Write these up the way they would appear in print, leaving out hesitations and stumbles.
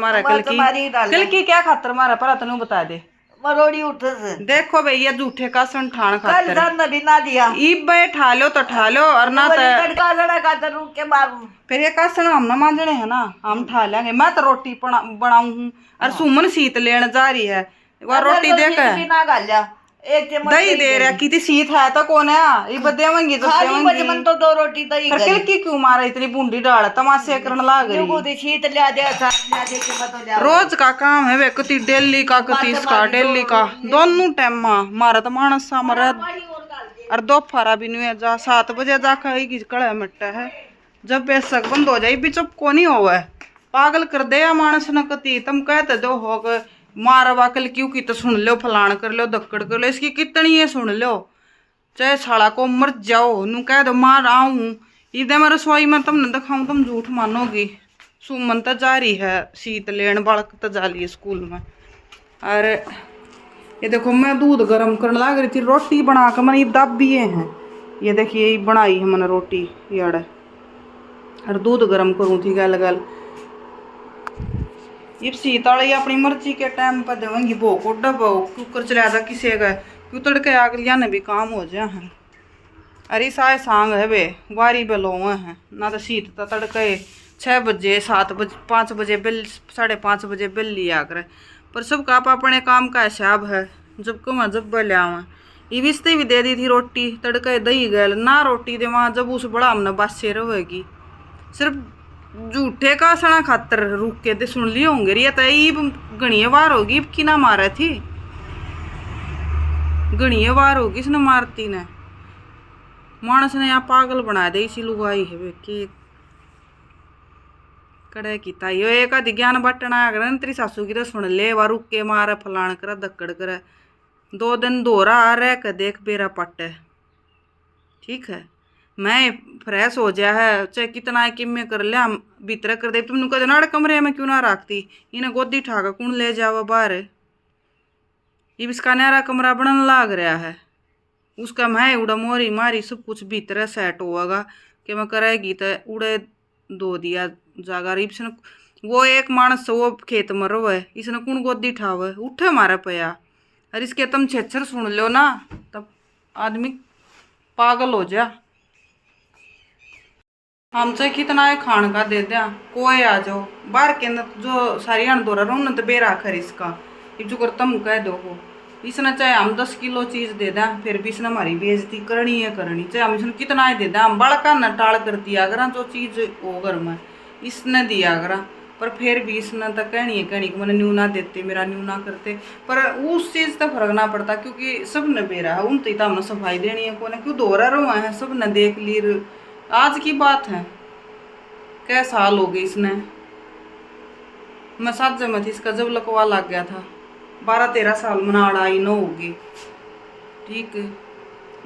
मारा कल की क्या खातर मारा पर तनु बता दे मरोड़ी उठ से देखो भैया झूठे का संठान कल खातर सन नदी ना दिया ईब बे ठा लो तो ठा लो और ना तो तड़का लड़ा खातर रुक के मारू फिर ये कासन हम ना मांजने है ना हम ठा लेंगे। मैं तो रोटी बनाऊं हूँ और सुमन सीत लेने जा रही है वो रोटी दे के बिना गालिया एक चम्मच दही दे रहा कितनी सीत है तो कौन है ये देवेंगी तो खाली मन तो दो रोटी दही फिर की क्यों मारा इतनी बूंदी डाल तमाशे करने लाग रही बुद्धि शीत ले दे ला दे के बतो जा रोज का काम है वे कति डेली का कति इसका डेली का दोनों टाइम मारा तो मानस सा मरा और दोपहर भी नहीं है जा 7 बजे जा खाएगी कड़ा मिट्टा है जब बेसक बंद हो जाए भी चुप को नहीं होवे पागल कर दे मानस न कति तुम कहते दो हो मारा वाकल क्यों की तो सुन लो फलान कर लो दक्कड़ कर लो इसकी कितनी है सुन लो चाहे साला को मर जाओ नू कह दो मार आऊँ इधर मैं रसोई में तुम न दिखाऊं तुम झूठ मानोगी। सुमन तो जा रही है शीत लेन बालक तो जा रही है स्कूल में। और ये देखो मैं दूध गर्म करने लग रही थी रोटी बना कर मैंने दाबिए हैं ये देखिए ये बनाई है मैंने रोटी यार और दूध गर्म करूँ थी गल गल ये सीताड़ी अपनी मर्जी के टाइम पर देवेंगी भो को डबो कुकर चला था किसी का क्यों तड़के आग लिया भी काम हो जाए हैं। अरे साए सांग है वे वारी बेलो हैं ना तो शीत तो तड़के 6 बजे 7 बजे 5 बजे बिल 5:30 बजे बिल लिया करे पर सबका अपने काम का हिसाब है जब को मैं जब लिया हुआ ये बिस्ते भी दे दी थी रोटी तड़के दही गल ना रोटी दे वहाँ जब उस बड़ा हमने बासे रहेगी सिर्फ झूठे का सना खातर रुक के ते सुन लिए होंगे ये तो ईब गणिये वार होगी की ना मारा थी गणिये वार होगी इसने मारती ने मानस ने यहाँ पागल बना दे इसी लुगाई है के कड़े की ताई एक आदि ज्ञान बटना अगर तेरी सासू की तो सुन ले वा रुक के मारे फलान करे दक्कड़ करे 2 दिन दोहरा आ रहा के देख बेरा पट ठीक है मैं फ्रेश हो जाया है चाहे कितना किम्मे कर लिया भीतर कर दे तुमने कदे नाड़ कमरे में क्यों ना रखती इन्हें गोदी ठाकर कौन ले जावा बाहर ये इसका नया कमरा बनने लाग रहा है उसका मैं उड़ा मोरी मारी सब कुछ भीतर सेट होगा कि मैं करेगी तो उड़े दो दिया जागा इसने वो एक मानस वो खेत में रो है इसने कौन गोदी ठावे उठे मारे पया और इसके तुम छेछर सुन लो ना तब आदमी पागल हो जा। हमसे कितना है खान का दे दिया कोई आ जाओ बाहर के अंदर जो सारी अणदोरा रो न तो बेरा खर इसका जो कर तुम कह दो हो इसने चाहे हम 10 किलो चीज़ दे दें फिर भी इसने हमारी बेइज्जती करनी है करनी चाहे हम इसने कितना ही दे दें हम बड़का न टाल कर दिया अगर जो चीज़ वो घर में इसने दिया अगर पर फिर भी इसने तो कहनी है कि मैंने न्यू ना देते मेरा न्यू ना करते पर उस चीज़ तक फर्क ना पड़ता क्योंकि सब ने बेरा है उन तो हमने सफाई देनी है कौन क्यों दोहरा रहा है सब ने देख ली आज की बात है क्या साल हो गई इसने मैं 7 में थी इसका जब लकवा लग गया था 12-13 साल मना अड़ाई न होगी ठीक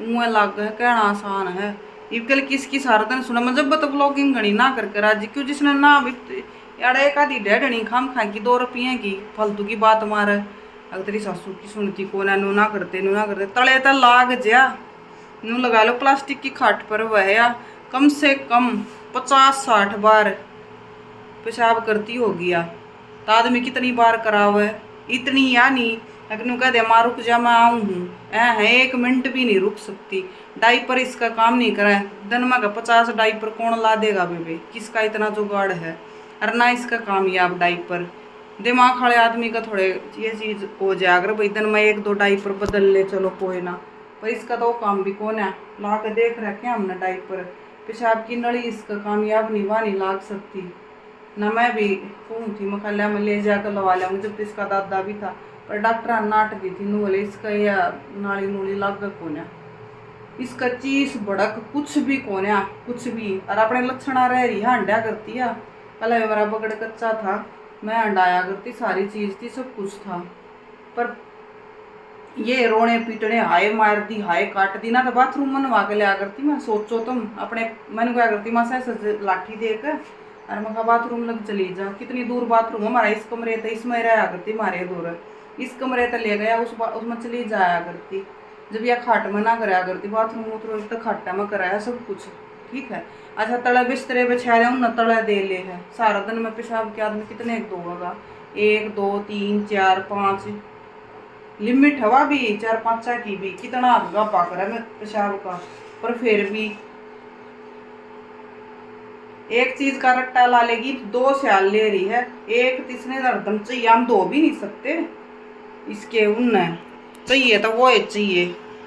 मुँह लग गया कहना आसान है इवकल किसकी सारा दिन सुना मैं जब तो ब्लॉगिंग गणी ना करके राजी क्यों जिसने ना यार एक आधी डेढ़नी खाम खा की 2 रुपये की फालतू की बात मारे अगर तेरी सासू की सुनती को नू ना करते तले तो लाग जा नू लगा लो प्लास्टिक की खाट पर वह या कम से कम 50-60 बार पेशाब करती होगी या तो आदमी कितनी बार करावे इतनी या नहीं अगर कह दे माँ रुक जा मैं आऊँ हूँ है 1 मिनट भी नहीं रुक सकती डाइपर इसका काम नहीं कराए दिन में का 50 डाइपर कौन ला देगा बेबे किसका इतना जुगाड़ है और ना इसका कामयाब डाइपर दिमाग खड़े आदमी का थोड़े ये चीज़ हो जाए अगर भाई दिन में 1-2 डाइपर बदल ले चलो कोई ना पर इसका तो काम भी कौन है ला के देख रखे हमने डाइपर पेशाब की नली इसका कामयाब नहीं लाग सकती ना मैं भी कौन थी मखल्या में ले जाकर लवा लिया जब तो इसका दादा भी था पर डॉक्टर नाट दी थी नू बोले इसका या नाली नूली लाग कौन इसका चीज भड़क कुछ भी कौन कुछ भी और अपने लक्षणा रह रही हंडा करती है पहले मेरा बगड़ कच्चा था मैं हंडाया करती सारी चीज़ थी सब कुछ था पर ये रोने पीटने हाय मार दी हाय काट दी ना तो बाथरूम मनवा के लिया करती मैं सोचो तुम अपने मैंने क्या करती मैं से लाठी देकर और मैं बाथरूम लग चली जा कितनी दूर बाथरूम हमारा इस कमरे तो इसमें रहा करती मारे दूर इस कमरे तक ले गया उसमें चली जाया करती जब यह खाट में ना कराया करती बाथरूम उतरो तो खाटा में कराया सब कुछ ठीक है। अच्छा तला बिस्तरे बिछा रहे न तला दे ले है सारा दिन में पेशाब के आदमी कितने एक दो होगा 1 2 3 4 5 लिमिट हवा भी 4 5 की भी कितना गप्पा करे मैं पेशाब का पर फिर भी एक चीज का रट्टा ला लेगी 2 साल ले रही है एक तीसरे हरदम चाहिए हम 2 भी नहीं सकते इसके उन चाहिए तो वो चाहिए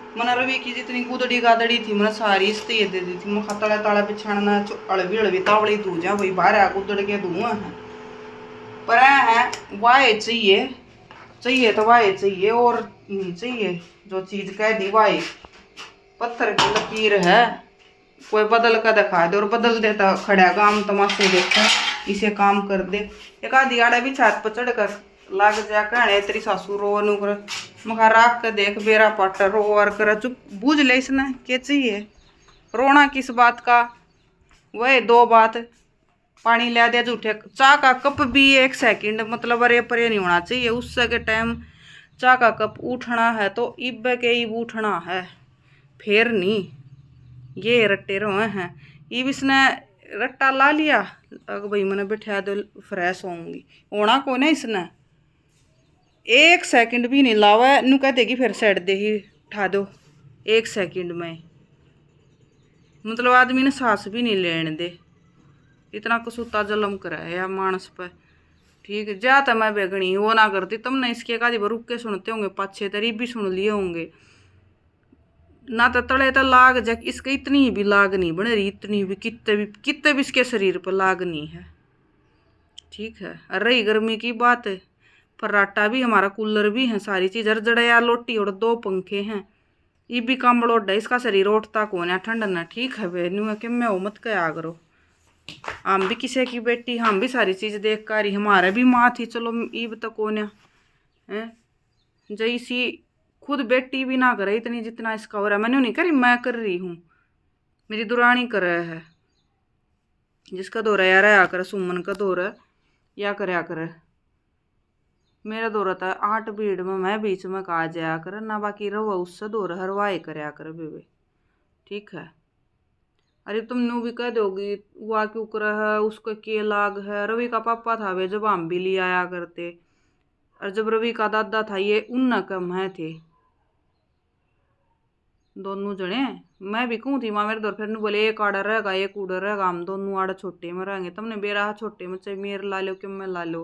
मैंने रवि की जितनी गुदड़ी गादड़ी थी मैंने सारी इसलिए दे दी थी मैं ताला ताला बिछाना अड़वी अड़वी तावड़ी तू जा वही बाहर आ गुदड़ के दूँ है पर है वाहे चाहिए चाहिए तो वाहे चाहिए और नहीं चाहिए जो चीज कह दी वाहे पत्थर की लकीर है कोई बदल कर दिखा दे और बदल देता खड़ा काम तमाशे देखा इसे काम कर दे एक आधी आड़ा भी छत पर चढ़ कर लाग जा कहने तेरी सासू रो नु कर मखा राख के देख बेरा पाट रो और कर चुप बूझ ले इसने क्या चाहिए रोना किस बात का वह 2 बात पानी ले दिया झूठे चाय का कप भी 1 सेकंड मतलब अरे परे नहीं होना चाहिए उससे के टाइम चाय का कप उठना है तो इब के इब उठना है फिर नहीं ये रट्टे रोए हैं इब इसने रट्टा ला लिया अग भाई मैंने बैठा दो फ्रेश होंगी होना को ना इसने 1 सेकंड भी नहीं लावा नू कह देगी फिर साइड दे ही उठा दो 1 सेकंड में मतलब आदमी ने सांस भी नहीं लेने दे इतना कसूता जलम करा है मानस पर ठीक है जा तो मैं बेगनी वो ना करती तुमने इसके का रुक के सुनते होंगे 5-6 तरी भी सुन लिए होंगे ना तो तले तो लाग जा इसके इतनी भी लाग नहीं बन रही इतनी भी कितने भी इसके शरीर पर लाग नहीं है ठीक है। और रही गर्मी की बात फर्राटा भी हमारा कूलर भी है सारी चीज़ हर जड़या लोटी और 2 पंखे हैं ये भी कम लोड है इसका शरीर उठता कौन है ठंड ना ठीक है बेनू है कि मैं मत क्या करो हम भी किसी की बेटी हम भी सारी चीज़ देख कर रही हमारे भी माँ थी चलो ईब तो कौन है जैसी खुद बेटी भी ना करे इतनी जितना इसका हो रहा है मैंने नहीं करी मैं कर रही हूँ मेरी दुरानी कर रहा है जिसका दौरा यार आया कर सुमन का दौरा या करया कर मेरा दौरा था 8 भीड़ में मैं बीच में कहा जाया कर ना बाकी रहो उससे दौरा हरवाए करया कर बेबे ठीक है। अरे तुम नू भी कह दोगी वह क्यों कर है उसको के लाग है रवि का पापा था वे जब हम भी ले आया करते और जब रवि का दादा था ये उन कम है थे दोनों जने मैं भी कहूँ थी माँ मेरे दौर फिर बोले एक आड़ा रहेगा एक उड़ा रहेगा हम दोनों आड़ा छोटे में रहेंगे तुमने बेरा छोटे में चाहे मेरे ला लो कि मैं ला लो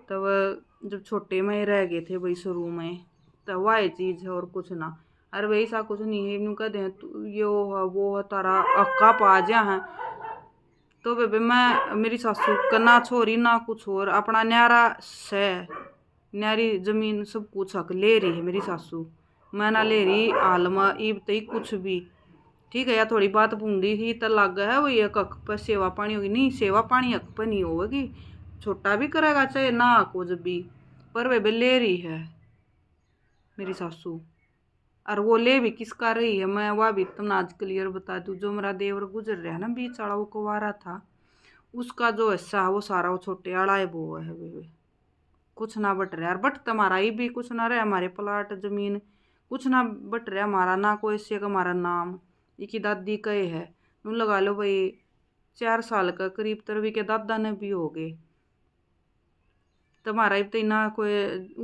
तब जब छोटे में रह गए थे भाई शुरू में तब वह चीज़ है और कुछ ना अरे भाई सा कुछ नहीं है कह दे तू यो है वो है तारा अक्का पा जा है तो बेबे मैं मेरी सासू का ना छोरी ना कुछ और अपना न्यारा से न्यारी जमीन सब कुछ हक ले रही है मेरी सासू मैं ना ले रही आलमा ईब तई कुछ भी ठीक है या थोड़ी बात बूंदी ही तो लग है वो एक हक पर सेवा पानी होगी नहीं सेवा पानी हक पर नहीं होगी छोटा भी करेगा चाहे ना कुछ भी पर वे ले रही है मेरी सासू और वो ले भी किसका रही है मैं वह भी तुमने आज क्लियर बता दूँ जो मेरा देवर गुजर रहा है ना बीच वाला वो कुंवारा था उसका जो हिस्सा है वो सारा वो छोटे आड़ा है वो है बेबे कुछ ना बट रहा है बट तुम्हारा ही भी कुछ ना रहा हमारे प्लाट जमीन कुछ ना बट रहा हमारा ना कोई से का हमारा नाम एक दादी कहे है नू लगा लो भाई 4 साल का करीब तरवी के दादा ने भी हो गए तुम्हारा तो ना कोई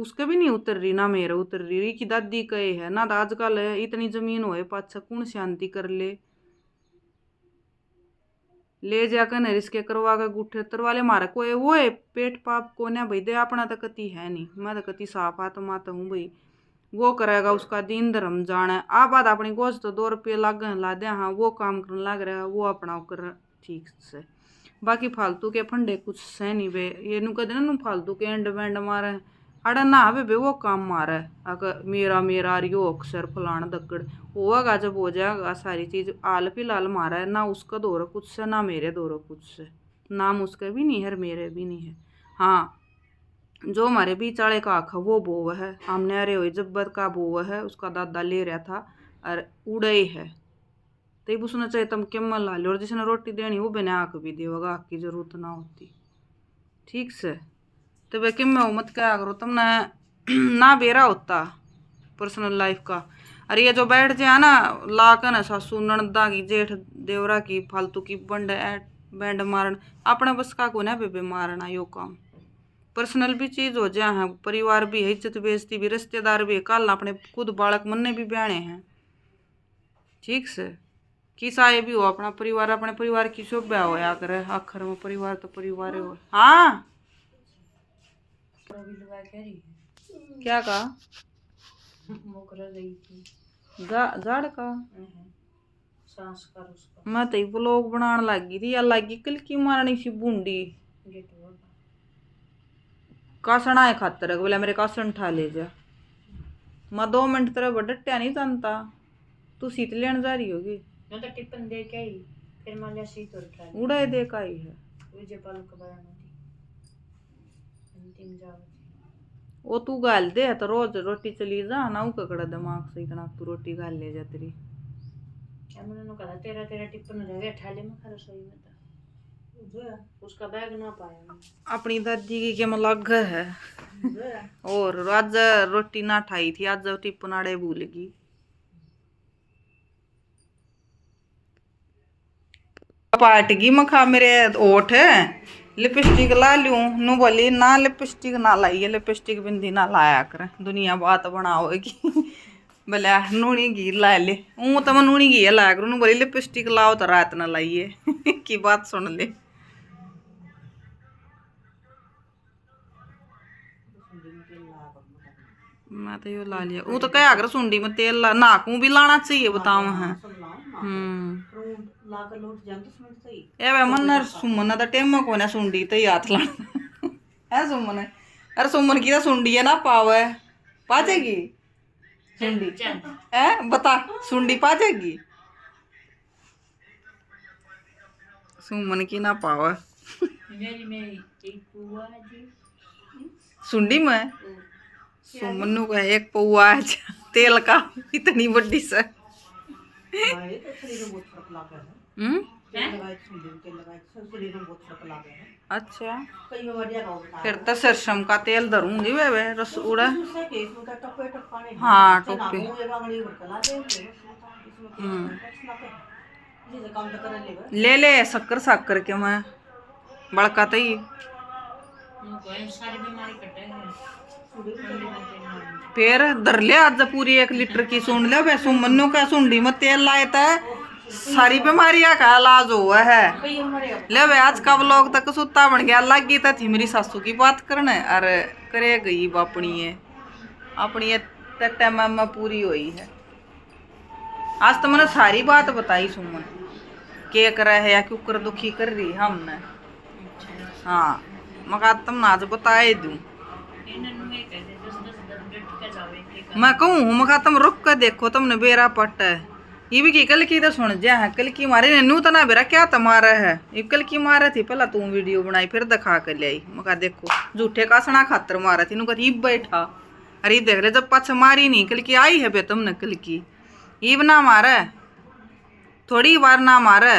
उसके भी नहीं उतर रही ना मेरा उतर रही की दादी कहे है ना तो आजकल इतनी जमीन होए पाछा कौन शांति कर ले जाकर न रिस्के करवा के गुठे तरवा ले मारा कोई वो है पेट पाप को ना भाई दे अपना तो कति है नहीं मैं तो कति साफ आत्मा तो हूँ भाई वो करेगा उसका दीन धर्म जाना है आ बात अपनी गोश्त तो 2 रुपये लाग ला दे हाँ वो काम करने लग रहा है वो अपना कर ठीक से बाकी फालतू के फंडे कुछ से नहीं बे ये नु कदे ना फालतू के एंड बैंड मारे अड़ा ना बे वो काम मारा है अगर मेरा मेरा रियो अक्सर फलाना दक्कड़ होगा जब हो जाएगा सारी चीज़ आल फिलहाल मारा है ना उसका दौर कुछ से ना मेरे दौर कुछ से नाम उसका भी नहीं है मेरे भी नहीं है। हाँ जो हमारे बीच वाले का आखा वो बो है हमने अरे हुए जब्बर का बो है उसका दादा ले रहा था और उड़े है तो उसने चाहे तुम क्यों ला लो और जिसने रोटी देनी वो बिना आँख भी देगा आँख की जरूरत ना होती ठीक से तो वे कि मैं मत क्या करो तुमने ना बेरा होता पर्सनल लाइफ का अरे ये जो बैठ जाए ना लाकर ना सासू ननदा की जेठ देवरा की फालतू की बैंड मारन अपने बस का को ना बेबे मारना यो काम पर्सनल भी चीज हो जाए है परिवार भी है इज्जत बेइज्जती भी रिश्तेदार भी है कल अपने खुद बालक मन ने भी ब्याणे हैं ठीक से किस आए भी हो अपने परिवार की शोभा हो या करे आखिर में परिवार तो परिवार हो। हाँ क्या कहा झाड़ का मैं तो ब्लॉग बनाने लगी थी या लगी कल की मारनी सी बूंदी कासना है खातर बोले मेरे कासन ठा ले जा मैं 2 मिनट तेरा डट्या नहीं जानता तू सीट लेने जा रही होगी मैं तो टिफिन दे के आई फिर मान लिया सीट और ट्राई उड़ाई दे का ही है विजय पाल का बयान थी अंतिम जाओ वो तू गाल दे तो रोज रोटी चली जा ना ऊ ककड़ा दिमाग से इतना तू रोटी गाल ले जा तेरी मैंने नो कहा तेरा टिफिन रह गया थाली में खा रसोई में तो उसका बैग ना पाया अपनी दादी की क्या लग है और आज रोटी ना ठाई थी आज टिफिन आड़े भूल गई पाटगी मखा मेरे ओठ लिपस्टिक ला लूं नु बोली ना लिपस्टिक ना लाइए लिपस्टिक बिंदी ना लाया कर दुनिया बात बनाओगी बोले नूनी घी ला ले तो मैं नूनी घी लाया करूँ बोली लिपस्टिक लाओ तो रात ना लाइए की बात सुन ले मैं तो यो ला लिया वो तो क्या अगर सुंडी में तेल ला नाकू भी लाना चाहिए बताओ है ए वे मन सुमन तो टेम को ना सुंडी तो हाथ लाना है सुमन अरे सुमन की तो सुंडी है ना पावे पाजेगी सुंडी है बता सुंडी पाजेगी सुमन की ना पावे सुंडी में सुमन को एक पौआ तेल का इतनी बड़ी से अच्छा फिर तो सरसों का तेल धरूंगी वे रस उड़ा हाँ टोपी ले ले शक्कर शक्कर के मैं बड़का तो ही फिर धर ले आज पूरी 1 लीटर की सुन ले वे सुमनों का सुंडी में तेल लाए था सारी बीमारियां का इलाज हुआ है ले वे आज का व्लॉग तक सुता बन गया लगी तो थी मेरी सासू की बात करने अरे करे गई अपनी टाइम में पूरी हुई है आज तो मैंने सारी बात बताई सुमन के कर है या क्यों कर दुखी कर रही हमने हाँ मगर तुम आज बताए दूं मैं कहूँ मगर तुम रुक कर देखो तुमने बेरा पट है ये भी की कल की तो सुन जा है कल की मारे ने नू तो ना बेरा क्या तुम्हारा है ये कल की मारे थी पहला तू वीडियो बनाई फिर दिखा कर ले आई मगर देखो झूठे कासना खातर मारा थी नू कही बैठा अरे देख रहे जब पाछ मारी नहीं कल की आई है बे तुमने कल की ईब ना मारे थोड़ी बार ना मारे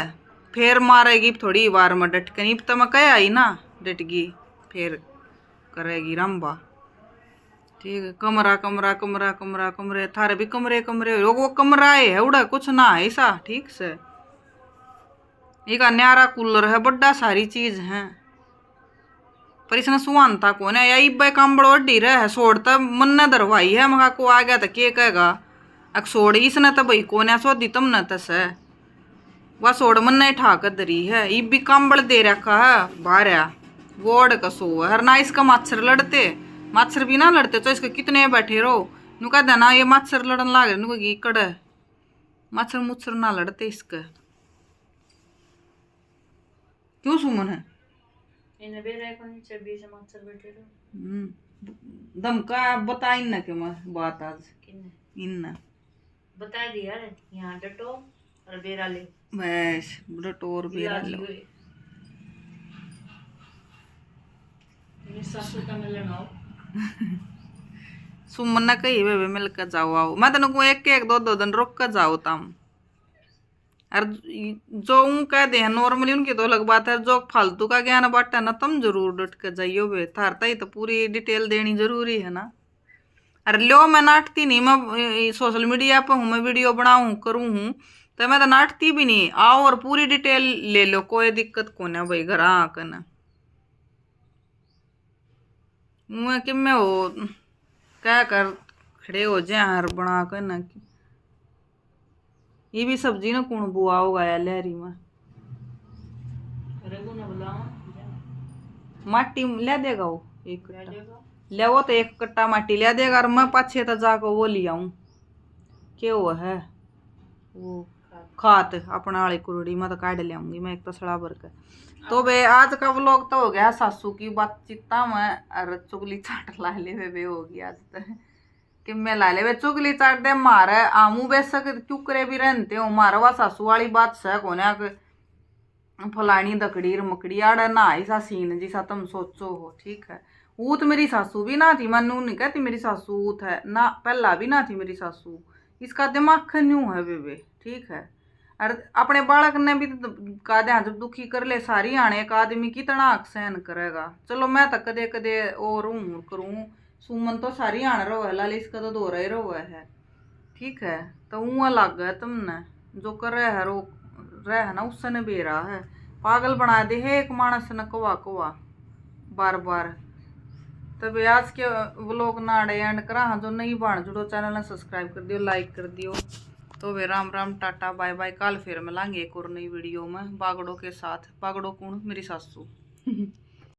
फिर मारेगी थोड़ी बार में डटकन ईब तो मैं कह आई ना डटगी फिर करेगी रंबा ठीक है कमरा कमरा कमरा कमरा कमरे थारे भी कमरे कमरे वो कमरा है उड़ा कुछ ना है ऐसा ठीक से एक न्यारा कूलर है बड़ा सारी चीज है पर इसने सुहानता कौन है या इब्बे कंबड़ वड्डी रहे सोड़ता मन ने दरवाई है मगा को आ गया तो के कहेगा अक सोड़ इसने तो भाई कौन है सोदी तुमने तस है वह सोड़ मन ने ठाक दरी है इब भी कंबड़ दे रखा है बाहर गोड़ का सो है हर ना इसका मच्छर लड़ते मच्छर भी ना लड़ते तो इसके कितने बैठे रहो नु कह देना ये मच्छर लड़न लाग रहे नु की कड़ मच्छर मुच्छर ना लड़ते इसके क्यों सुमन है दमका बता इन के बात आज इन बता दिया यहाँ डटो और बेरा ले बस डटोर बेरा लो सुमन ने कही वे मिल कर जाओ आओ मैं तेन को एक 2 दिन रुक कर जाओ तम और जो कह दे नॉर्मली उनकी तो अलग बात है जो फालतू का ज्ञान बांटा ना तुम जरूर डट कर जाइयो वे थारता ही तो पूरी डिटेल देनी जरूरी है ना अरे लो मैं नाटती नहीं, मैं सोशल मीडिया पे हूँ, मैं वीडियो बनाऊँ करूँ हूँ तो मैं तो नाटती भी नहीं। आओ और पूरी डिटेल ले लो, कोई दिक्कत कौन है भाई, घर आकर ना मुँह कि मैं वो क्या कर खड़े हो जाए हर बना कर ना। ये भी सब्जी ना कौन बुआ होगा या लहरी में माटी ले देगा वो एक कट्टा ले, वो तो एक कट्टा माटी ले देगा और मैं पाछे तो जाकर वो ले आऊं क्या वो है वो खात अपना वाली कुरड़ी में तो काट ले आऊंगी मैं एक तसड़ा भर कर। तो बे आज का व्लॉग तो हो गया सासू की बातचीत में, अरे चुगली चाट ला ले बे होगी आज तक कि मैं ला ले बे चुगली चाट दे मारे आमू बेसक चुकरे भी रहते हो मारा वा सासू वाली बात सह कोने फलानी दकड़ी मकड़ी आड़ा ना ऐसा सीन जिसा तुम सोचो हो, ठीक है। ऊत मेरी सासू भी ना थी, मनु नहीं कहती मेरी सासू ऊत है ना, पहला भी ना थी मेरी सासू, इसका दिमाग खन्यू है बेबे, ठीक है। अरे अपने बालक ने भी का दे जब दुखी कर ले सारी आने एक आदमी कितना सहन करेगा। चलो मैं तो कदे कदे और हूँ करूँ, सुमन तो सारी आने रो है, लालिस का तो दो रहे रो है, ठीक है। तो ऊँ अलग है तुमने जो कर रहे है रो रहे है ना उससे ने बेरा है, पागल बना दे है एक मानस ने कवा कवा बार बार। तब आज के व्लॉग ना एंड करा, हाँ जो नहीं बन जुड़ो चैनल ने सब्सक्राइब कर दियो, लाइक कर दियो। तो वे Ram Ram tata bye bye, कल फिर मिलांगे एक और नई वीडियो में बागड़ों के साथ। बागड़ों कौन, मेरी सासू